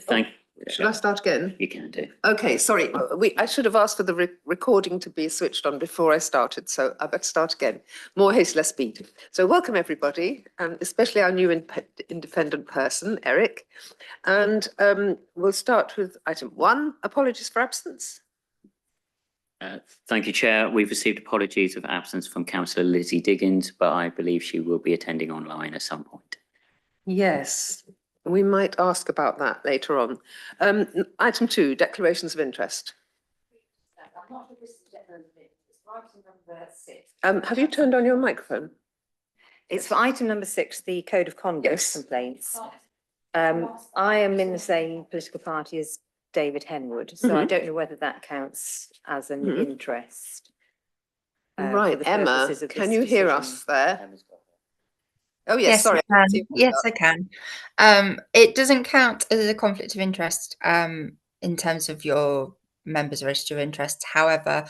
Thank. Should I start again? You can do. Okay, sorry. I should have asked for the recording to be switched on before I started, so I better start again. More haste, less speed. So welcome everybody, especially our new independent person, Eric. And we'll start with item 1, apologies for absence. Thank you, Chair. We've received apologies of absence from Councillor Lizzie Diggins, but I believe she will be attending online at some point. Yes, we might ask about that later on. Item 2, declarations of interest. Have you turned on your microphone? It's for item number 6, the Code of Conduct complaints. I am in the same political party as David Henwood, so I don't know whether that counts as an interest. Right, Emma, can you hear us there? Oh yes, sorry. Yes, I can. It doesn't count as a conflict of interest in terms of your members' register of interests. However,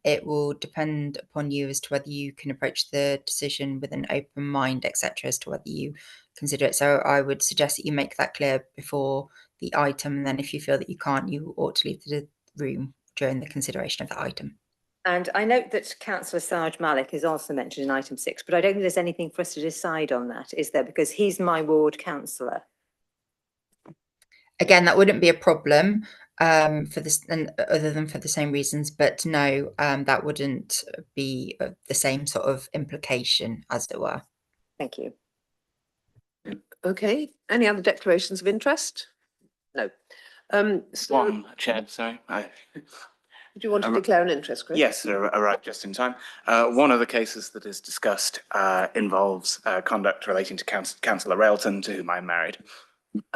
it will depend upon you as to whether you can approach the decision with an open mind, etc., as to whether you consider it. So I would suggest that you make that clear before the item, and then if you feel that you can't, you ought to leave the room during the consideration of the item. And I note that Councillor Sarge Malik is also mentioned in item 6, but I don't think there's anything for us to decide on that, is there? Because he's my ward councillor. Again, that wouldn't be a problem for this, and other than for the same reasons, but no, that wouldn't be the same sort of implication, as it were. Thank you. Okay, any other declarations of interest? No. One, Chair, sorry. Do you want to declare an interest, Chris? Yes, right, just in time. One of the cases that is discussed involves conduct relating to Councillor Railton, to whom I'm married.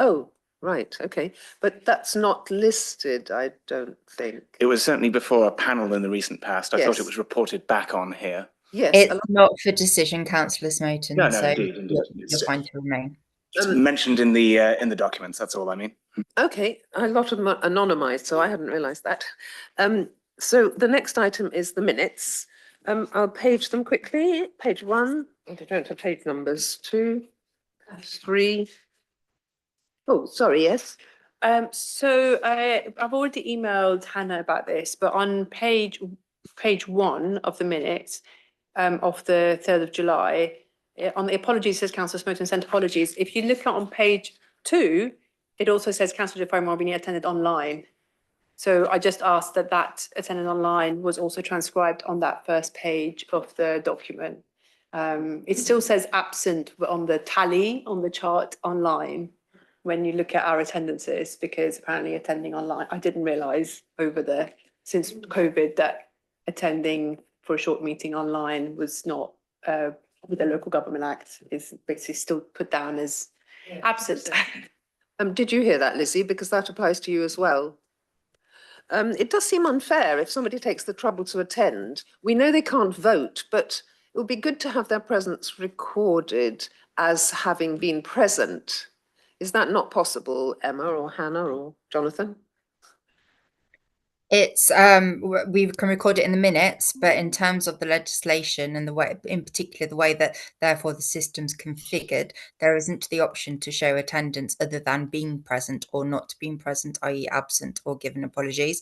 Oh, right, okay. But that's not listed, I don't think. It was certainly before a panel in the recent past. I thought it was reported back on here. Yes. It's not for decision, Councillor Smoten. No, so indeed. You're fine to remain. It's mentioned in the documents, that's all I mean. Okay, a lot of them are anonymised, so I hadn't realised that. So the next item is the minutes. I'll page them quickly. Page 1, I don't have page numbers. 2, 3. Oh, sorry, yes. So I've already emailed Hannah about this, but on page 1 of the minutes of the 3rd of July, on the apologies, says Councillor Smoten sent apologies. If you look at on page 2, it also says Councillor Defoe Morbini attended online. So I just asked that attended online was also transcribed on that first page of the document. It still says absent on the tally on the chart online when you look at our attendances, because apparently attending online, I didn't realise since COVID that attending for a short meeting online was not with the Local Government Act, is basically still put down as absent. Did you hear that, Lizzie? Because that applies to you as well. It does seem unfair if somebody takes the trouble to attend. We know they can't vote, but it would be good to have their presence recorded as having been present. Is that not possible, Emma or Hannah or Jonathan? It's we can record it in the minutes, but in terms of the legislation and the way, in particular, the way that therefore the system's configured, there isn't the option to show attendance other than being present or not being present, i.e. absent or given apologies.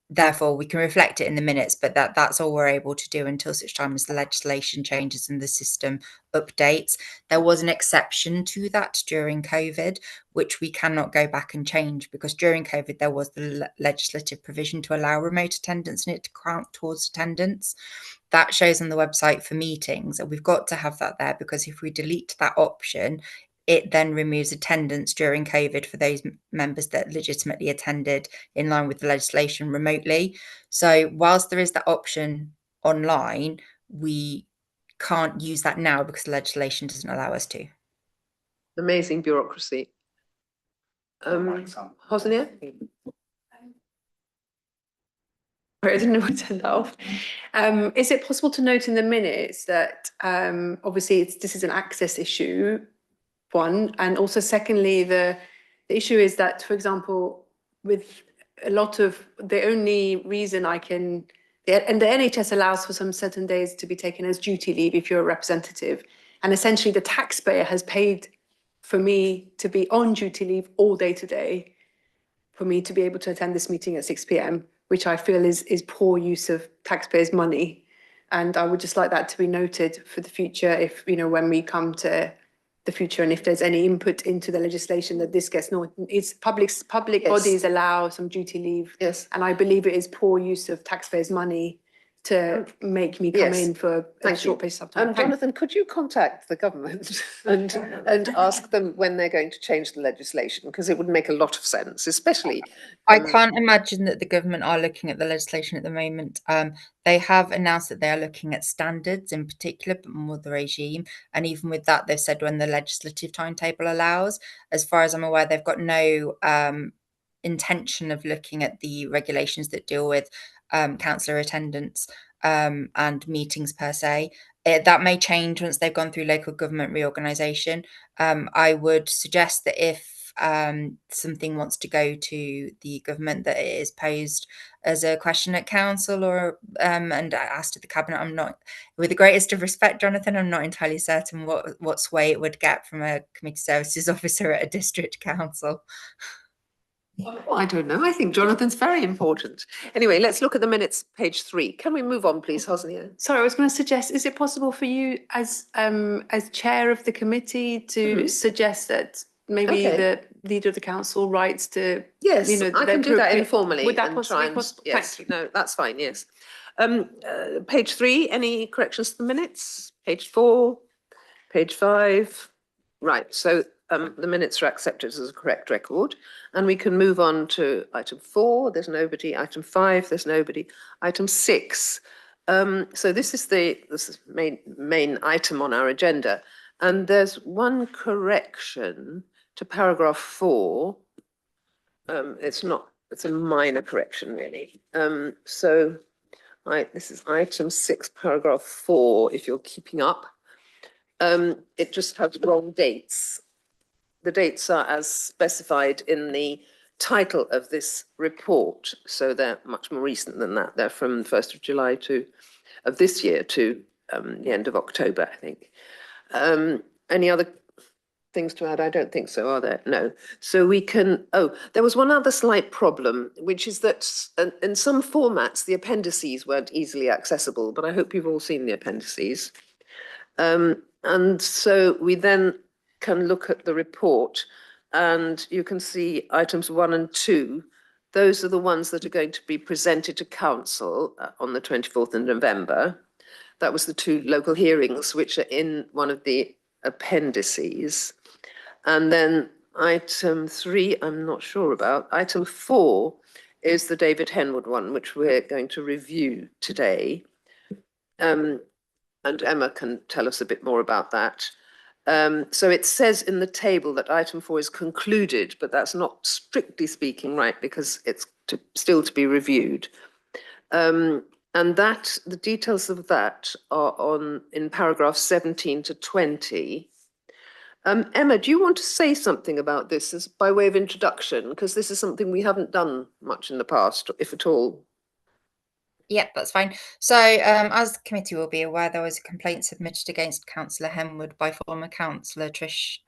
Therefore, we can reflect it in the minutes, but that's all we're able to do until such time as the legislation changes and the system updates. There was an exception to that during COVID, which we cannot go back and change, because during COVID, there was the legislative provision to allow remote attendance and it to count towards attendance. That shows on the website for meetings, and we've got to have that there, because if we delete that option, it then removes attendance during COVID for those members that legitimately attended in line with the legislation remotely. So whilst there is that option online, we can't use that now because the legislation doesn't allow us to. Amazing bureaucracy. Hosnia? I didn't know what to turn that off. Is it possible to note in the minutes that obviously this is an access issue, one, and also secondly, the issue is that, for example, with a lot of the only reason and the NHS allows for some certain days to be taken as duty leave if you're a representative, and essentially the taxpayer has paid for me to be on duty leave all day today, for me to be able to attend this meeting at 6 p.m, which I feel is poor use of taxpayers' money. And I would just like that to be noted for the future, if, you know, when we come to the future, and if there's any input into the legislation, that this gets it's public Yes. bodies allow some duty leave. Yes. And I believe it is poor use of taxpayers' money to make me come Yes. in for a Thank short you. period of time. Jonathan, could you contact the government and ask them when they're going to change the legislation? Because it would make a lot of sense, especially. I can't imagine that the government are looking at the legislation at the moment. They have announced that they are looking at standards in particular, but more the regime. And even with that, they've said when the legislative timetable allows. As far as I'm aware, they've got no intention of looking at the regulations that deal with councillor attendance and meetings per se. That may change once they've gone through local government reorganisation. I would suggest that if something wants to go to the government, that it is posed as a question at council or and asked at the cabinet. I'm not, with the greatest of respect, Jonathan, I'm not entirely certain what sway it would get from a community services officer at a district council. Oh, I don't know. I think Jonathan's very important. Anyway, let's look at the minutes, page 3. Can we move on, please, Hosnia? Sorry, I was going to suggest, is it possible for you as chair of the committee to suggest that maybe Okay. the leader of the council writes to, Yes, you know, I the can do that appropriate- informally. Would that and possibly try and- possible? Yes, Thank you. no, that's fine, yes. Page 3, any corrections to the minutes? Page 4, page 5. Right, so the minutes are accepted as a correct record. And we can move on to item 4, there's nobody. Item 5, there's nobody. Item 6. So this is the main item on our agenda. And there's one correction to paragraph 4. It's a minor correction really. So this is item 6, paragraph 4, if you're keeping up. It just has wrong dates. The dates are as specified in the title of this report, so they're much more recent than that. They're from the 1st of July of this year to the end of October, I think. Any other things to add? I don't think so, are there? No. So we can, there was one other slight problem, which is that in some formats, the appendices weren't easily accessible, but I hope you've all seen the appendices. And so we then can look at the report and you can see items 1 and 2. Those are the ones that are going to be presented to council on the 24th of November. That was the 2 local hearings, which are in one of the appendices. And then item 3, I'm not sure about. Item 4 is the David Henwood one, which we're going to review today. And Emma can tell us a bit more about that. So it says in the table that item 4 is concluded, but that's not strictly speaking right, because it's still to be reviewed. And the details of that are in paragraph 17 to 20. Emma, do you want to say something about this as by way of introduction? Because this is something we haven't done much in the past, if at all. Yep, that's fine. So, as the committee will be aware, there was a complaint submitted against Councillor Henwood by former Councillor Trish.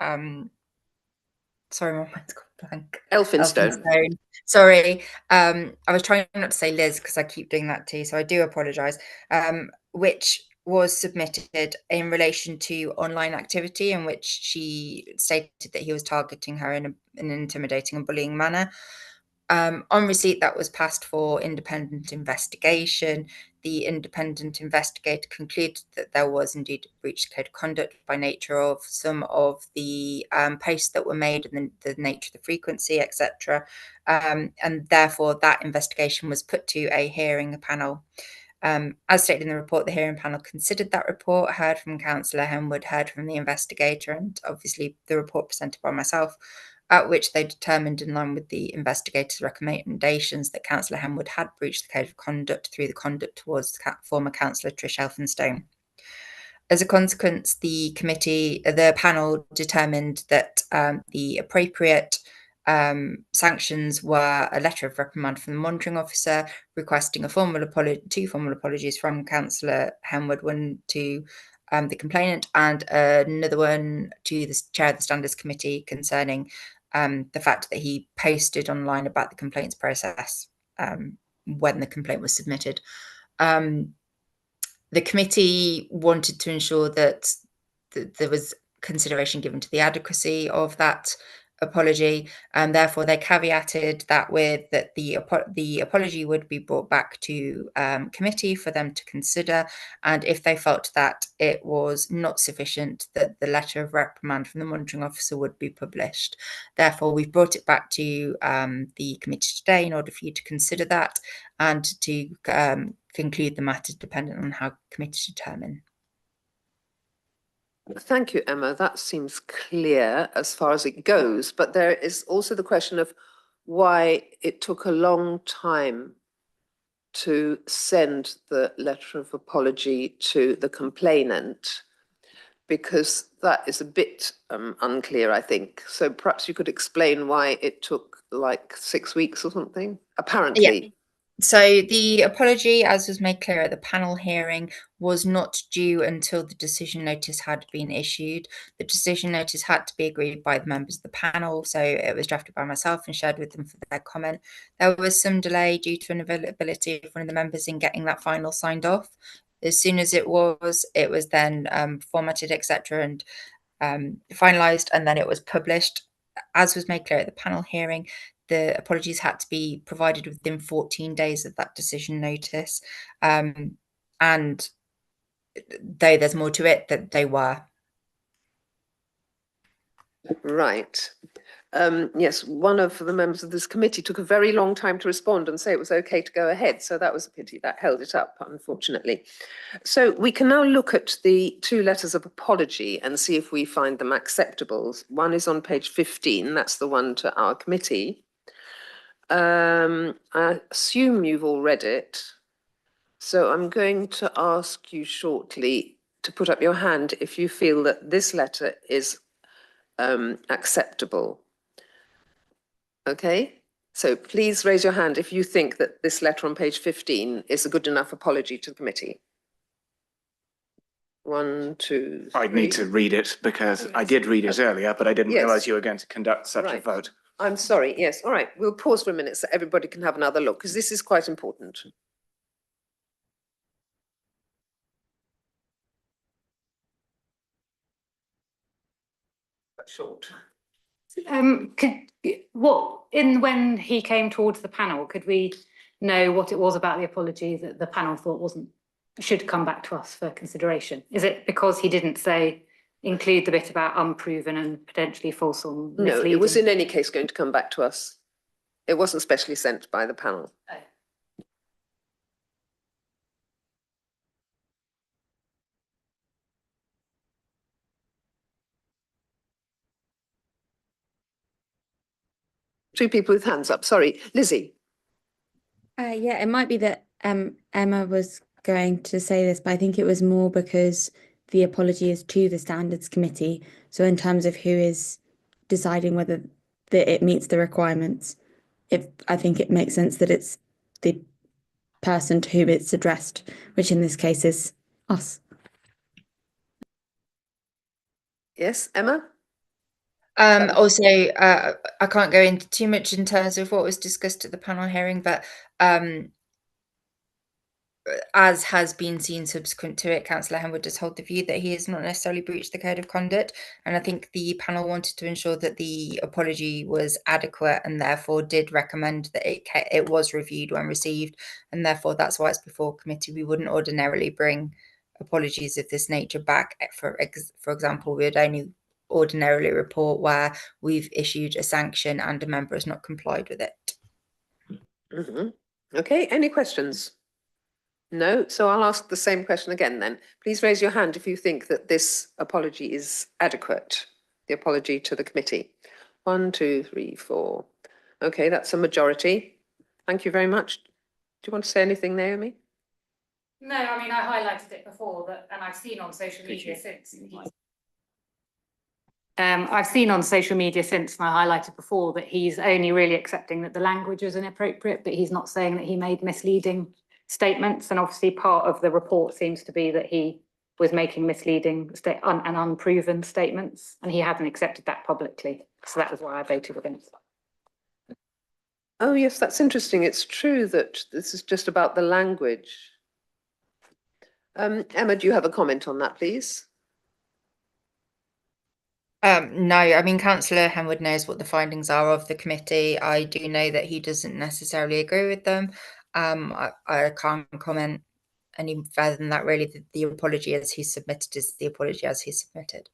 Sorry, my mind's gone blank. Elphinstone. Sorry, I was trying not to say Liz because I keep doing that too, so I do apologise. Which was submitted in relation to online activity in which she stated that he was targeting her in an intimidating and bullying manner. On receipt, that was passed for independent investigation. The independent investigator concluded that there was indeed a breach of code of conduct by nature of some of the posts that were made and the nature of the frequency, etc. And therefore, that investigation was put to a hearing panel. As stated in the report, the hearing panel considered that report, heard from Councillor Henwood, heard from the investigator, and obviously the report presented by myself, at which they determined, in line with the investigator's recommendations, that Councillor Henwood had breached the code of conduct through the conduct towards former Councillor Trish Elphinstone. As a consequence, the panel determined that the appropriate sanctions were a letter of reprimand from the monitoring officer requesting two formal apologies from Councillor Henwood, one to the complainant, and another one to the chair of the Standards Committee concerning the fact that he posted online about the complaints process when the complaint was submitted. The committee wanted to ensure that there was consideration given to the adequacy of that apology, and therefore they caveated that with that the apology would be brought back to committee for them to consider, and if they felt that it was not sufficient, that the letter of reprimand from the monitoring officer would be published. Therefore, we've brought it back to the committee today in order for you to consider that and to conclude the matter dependent on how committee determine. Thank you, Emma. That seems clear as far as it goes, but there is also the question of why it took a long time to send the letter of apology to the complainant, because that is a bit unclear, I think. So perhaps you could explain why it took like 6 weeks or something, apparently. Yeah. So the apology, as was made clear at the panel hearing, was not due until the decision notice had been issued. The decision notice had to be agreed by the members of the panel, so it was drafted by myself and shared with them for their comment. There was some delay due to unavailability of one of the members in getting that final signed off. As soon as it was then formatted, etc., and finalised, and then it was published. As was made clear at the panel hearing, the apologies had to be provided within 14 days of that decision notice. And though there's more to it, that they were. Right. Yes, one of the members of this committee took a very long time to respond and say it was okay to go ahead. So that was a pity. That held it up, unfortunately. So we can now look at the 2 letters of apology and see if we find them acceptable. One is on page 15. That's the one to our committee. I assume you've all read it. So I'm going to ask you shortly to put up your hand if you feel that this letter is acceptable. Okay, so please raise your hand if you think that this letter on page 15 is a good enough apology to the committee. 1, 2, 3. I'd need to read it because I did read it earlier, but I didn't Yes. realise you were going to conduct such a Right. vote. I'm sorry, yes, all right, we'll pause for a minute so everybody can have another look, because this is quite important. Short. When he came towards the panel, could we know what it was about the apology that the panel thought should come back to us for consideration? Is it because he didn't include the bit about unproven and potentially false or misleading? No, it was in any case going to come back to us. It wasn't specially sent by the panel. Oh. Two people with hands up. Sorry, Lizzie. Yeah, it might be that Emma was going to say this, but I think it was more because the apology is to the Standards Committee. So in terms of who is deciding whether it meets the requirements, I think it makes sense that it's the person to whom it's addressed, which in this case is us. Yes, Emma? Also, I can't go into too much in terms of what was discussed at the panel hearing, but as has been seen subsequent to it, Councillor Henwood does hold the view that he has not necessarily breached the code of conduct, and I think the panel wanted to ensure that the apology was adequate and therefore did recommend that it was reviewed when received, and therefore that's why it's before committee. We wouldn't ordinarily bring apologies of this nature back. For example, we would only ordinarily report where we've issued a sanction and a member has not complied with it. Mm-hmm. Okay, any questions? No, so I'll ask the same question again then. Please raise your hand if you think that this apology is adequate, the apology to the committee. 1, 2, 3, 4. Okay, that's a majority. Thank you very much. Do you want to say anything, Naomi? No, I mean, I highlighted it before, and I've seen on social media since. I've seen on social media since, and I highlighted before, that he's only really accepting that the language was inappropriate, but he's not saying that he made misleading statements. And obviously part of the report seems to be that he was making misleading and unproven statements, and he hadn't accepted that publicly. So that was why I voted against. Oh, yes, that's interesting. It's true that this is just about the language. Emma, do you have a comment on that, please? No, I mean, Councillor Henwood knows what the findings are of the committee. I do know that he doesn't necessarily agree with them. I can't comment any further than that, really. The apology as he submitted is the apology as he submitted.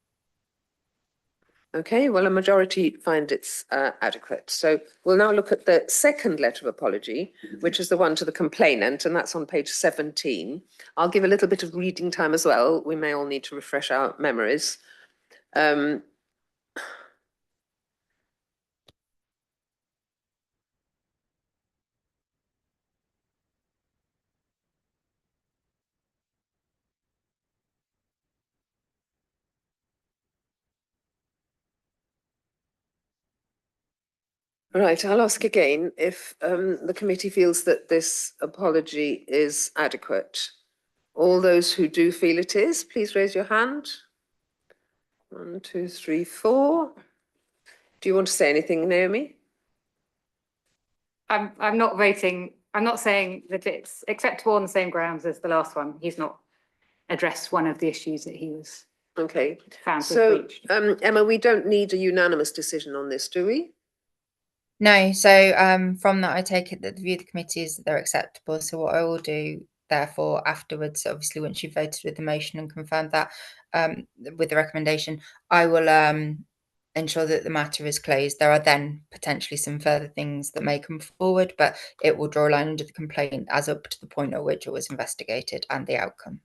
Okay, well, a majority find it's adequate. So we'll now look at the second letter of apology, which is the one to the complainant, and that's on page 17. I'll give a little bit of reading time as well. We may all need to refresh our memories. Right, I'll ask again if the committee feels that this apology is adequate. All those who do feel it is, please raise your hand. 1, 2, 3, 4. Do you want to say anything, Naomi? I'm not voting. I'm not saying that it's acceptable on the same grounds as the last one. He's not addressed one of the issues that he was Okay, found to have so breached. Emma, we don't need a unanimous decision on this, do we? No, so from that I take it that the view of the committee is that they're acceptable. So what I will do therefore afterwards, obviously once you've voted with the motion and confirmed that with the recommendation, I will ensure that the matter is closed. There are then potentially some further things that may come forward, but it will draw a line under the complaint as up to the point at which it was investigated and the outcome.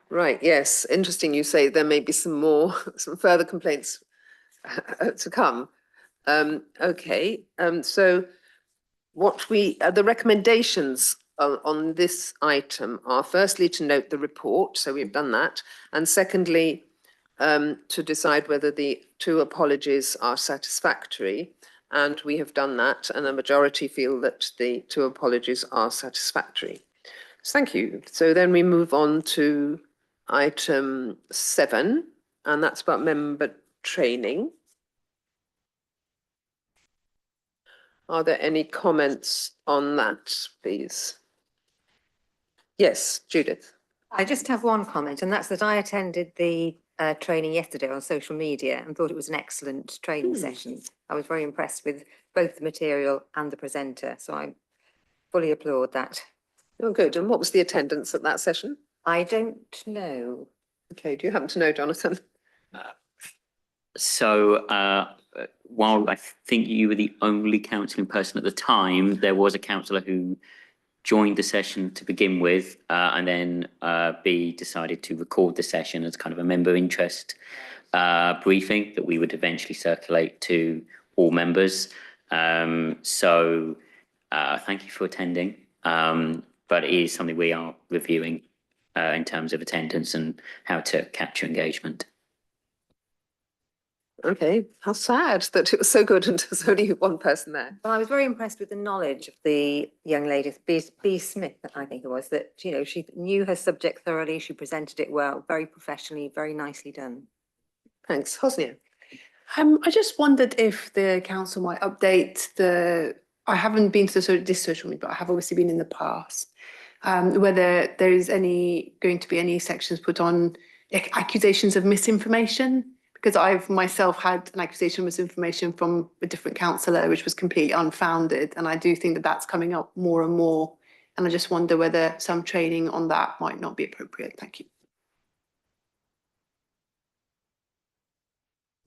Right, yes, interesting you say there may be some more, some further complaints to come. Okay, so what the recommendations on this item are firstly to note the report, so we've done that, and secondly, to decide whether the 2 apologies are satisfactory, and we have done that, and a majority feel that the 2 apologies are satisfactory. So thank you. So then we move on to item 7, and that's about member training. Are there any comments on that, please? Yes, Judith. I just have one comment, and that's that I attended the training yesterday on social media and thought it was an excellent training session. I was very impressed with both the material and the presenter, so I fully applaud that. Oh, good. And what was the attendance at that session? I don't know. Okay, do you happen to know, Jonathan? So while I think you were the only counselling person at the time, there was a counsellor who joined the session to begin with, and then B decided to record the session as kind of a member interest briefing that we would eventually circulate to all members. So thank you for attending, but it is something we are reviewing in terms of attendance and how to capture engagement. Okay, how sad that it was so good and there's only one person there. Well, I was very impressed with the knowledge of the young lady, B. Smith, I think it was, that, you know, she knew her subject thoroughly, she presented it well, very professionally, very nicely done. Thanks. Hosnia. I just wondered if the council might update I haven't been to this social media, but I have obviously been in the past, whether there is going to be any sections put on accusations of misinformation. Because I've myself had an accusation of misinformation from a different councillor, which was completely unfounded. And I do think that that's coming up more and more. And I just wonder whether some training on that might not be appropriate. Thank you.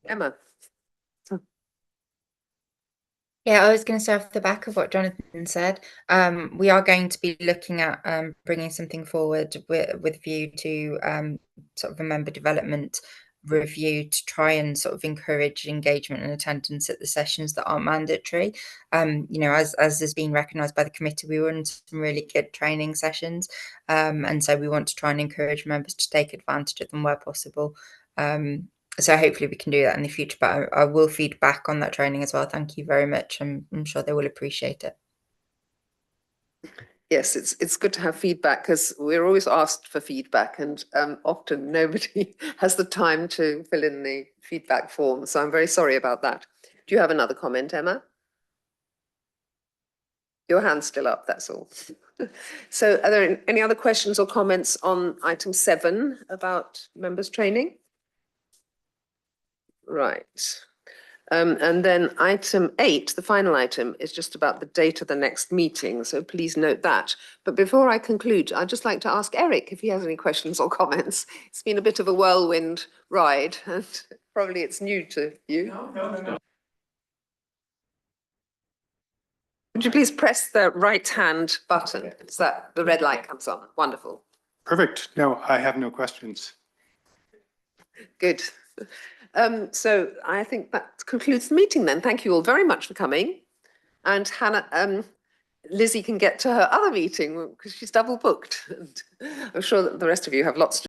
Emma. Yeah, I was going to say off the back of what Jonathan said, we are going to be looking at bringing something forward with view to sort of a member development review to try and sort of encourage engagement and attendance at the sessions that aren't mandatory. You know, as has been recognised by the committee, we run some really good training sessions, and so we want to try and encourage members to take advantage of them where possible. So hopefully we can do that in the future, but I will feed back on that training as well. Thank you very much. I'm sure they will appreciate it. Yes, it's good to have feedback because we're always asked for feedback and often nobody has the time to fill in the feedback form. So I'm very sorry about that. Do you have another comment, Emma? Your hand's still up, that's all. So are there any other questions or comments on item 7 about members' training? Right. And then item 8, the final item, is just about the date of the next meeting. So please note that. But before I conclude, I'd just like to ask Eric if he has any questions or comments. It's been a bit of a whirlwind ride and probably it's new to you. No. Would you please press the right hand button so that the red light comes on? Wonderful. Perfect. No, I have no questions. Good. So I think that concludes the meeting then. Thank you all very much for coming. And Hannah, Lizzie can get to her other meeting because she's double booked. I'm sure that the rest of you have lots to